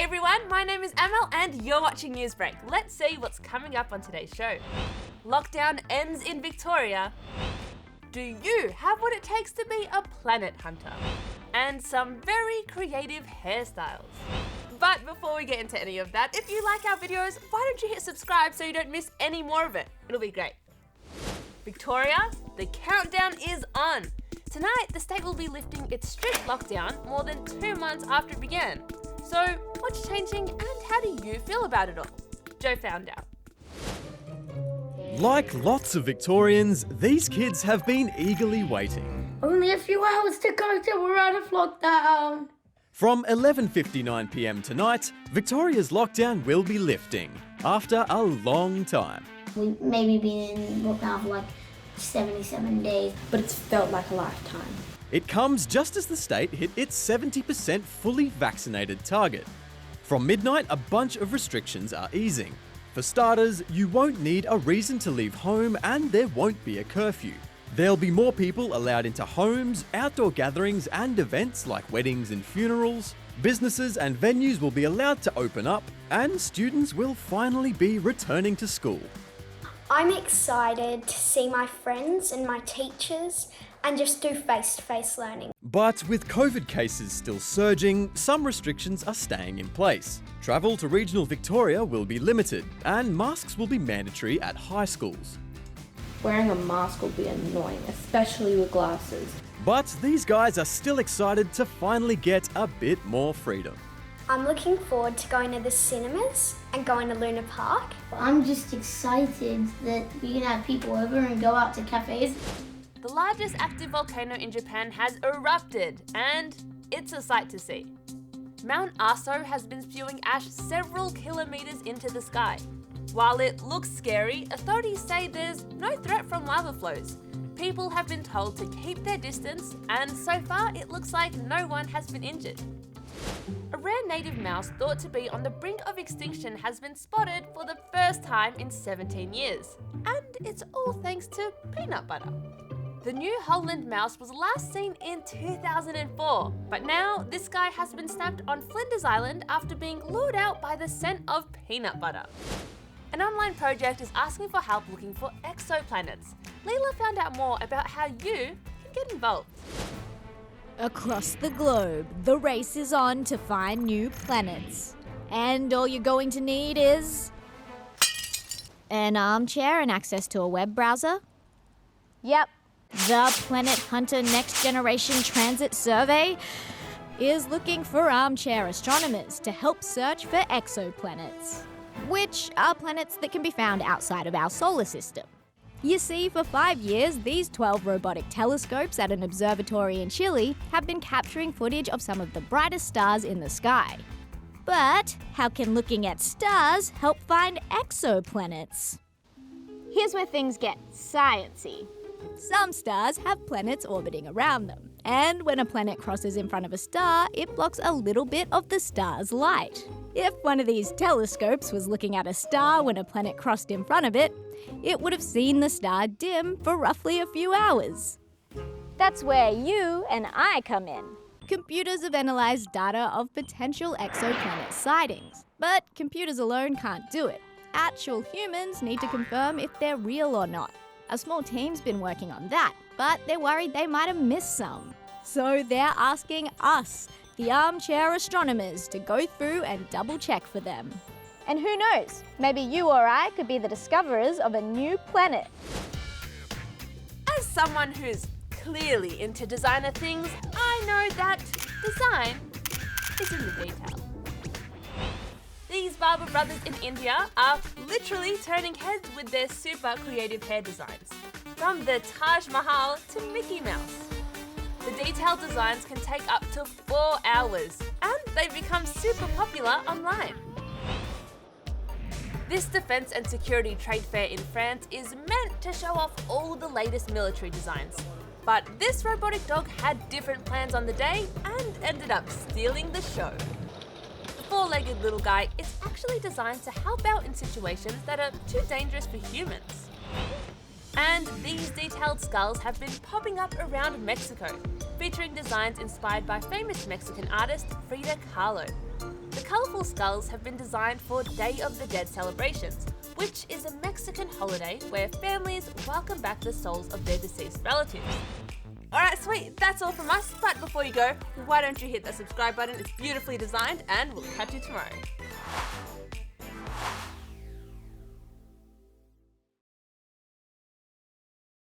everyone, my name is Emil and you're watching Newsbreak. Let's see what's coming up on today's show. Lockdown ends in Victoria. Do you have what it takes to be a planet hunter? And some very creative hairstyles. But before we get into any of that, if you like our videos, why don't you hit subscribe so you don't miss any more of it? It'll be great. Victoria, the countdown is on. Tonight, the state will be lifting its strict lockdown more than 2 months after it began. So, what's changing and how do you feel about it all? Joe found out. Like lots of Victorians, these kids have been eagerly waiting. Only a few hours to go till we're out of lockdown. From 11:59 p.m. tonight, Victoria's lockdown will be lifting after a long time. We've maybe been in lockdown for like 77 days, but it's felt like a lifetime. It comes just as the state hit its 70% fully vaccinated target. From midnight, a bunch of restrictions are easing. For starters, you won't need a reason to leave home and there won't be a curfew. There'll be more people allowed into homes, outdoor gatherings and events like weddings and funerals. Businesses and venues will be allowed to open up and students will finally be returning to school. I'm excited to see my friends and my teachers and just do face-to-face learning. But with COVID cases still surging, some restrictions are staying in place. Travel to regional Victoria will be limited and masks will be mandatory at high schools. Wearing a mask will be annoying, especially with glasses. But these guys are still excited to finally get a bit more freedom. I'm looking forward to going to the cinemas and going to Luna Park. I'm just excited that we can have people over and go out to cafes. The largest active volcano in Japan has erupted, and it's a sight to see. Mount Aso has been spewing ash several kilometers into the sky. While it looks scary, authorities say there's no threat from lava flows. People have been told to keep their distance, and so far it looks like no one has been injured. A rare native mouse thought to be on the brink of extinction has been spotted for the first time in 17 years. And it's all thanks to peanut butter. The new Holland mouse was last seen in 2004, but now this guy has been snapped on Flinders Island after being lured out by the scent of peanut butter. An online project is asking for help looking for exoplanets. Leela found out more about how you can get involved. Across the globe, the race is on to find new planets. And all you're going to need is an armchair and access to a web browser. Yep, the Planet Hunter Next Generation Transit Survey is looking for armchair astronomers to help search for exoplanets, which are planets that can be found outside of our solar system. You see, for 5 years, these 12 robotic telescopes at an observatory in Chile have been capturing footage of some of the brightest stars in the sky. But how can looking at stars help find exoplanets? Here's where things get sciencey. Some stars have planets orbiting around them, and when a planet crosses in front of a star, it blocks a little bit of the star's light. If one of these telescopes was looking at a star when a planet crossed in front of it, it would have seen the star dim for roughly a few hours. That's where you and I come in. Computers have analysed data of potential exoplanet sightings, but computers alone can't do it. Actual humans need to confirm if they're real or not. A small team's been working on that, but they're worried they might have missed some. So they're asking us, the armchair astronomers, to go through and double check for them. And who knows, maybe you or I could be the discoverers of a new planet. As someone who's clearly into designer things, I know that design is in the detail. These barber brothers in India are literally turning heads with their super creative hair designs. From the Taj Mahal to Mickey Mouse. The detailed designs can take up to 4 hours, and they've become super popular online. This defense and security trade fair in France is meant to show off all the latest military designs. But this robotic dog had different plans on the day and ended up stealing the show. The 4-legged little guy is actually designed to help out in situations that are too dangerous for humans. And these detailed skulls have been popping up around Mexico. featuring designs inspired by famous Mexican artist Frida Kahlo. The colourful skulls have been designed for Day of the Dead celebrations, which is a Mexican holiday where families welcome back the souls of their deceased relatives. Alright, sweet, that's all from us, but before you go, why don't you hit that subscribe button? It's beautifully designed, and we'll catch you tomorrow.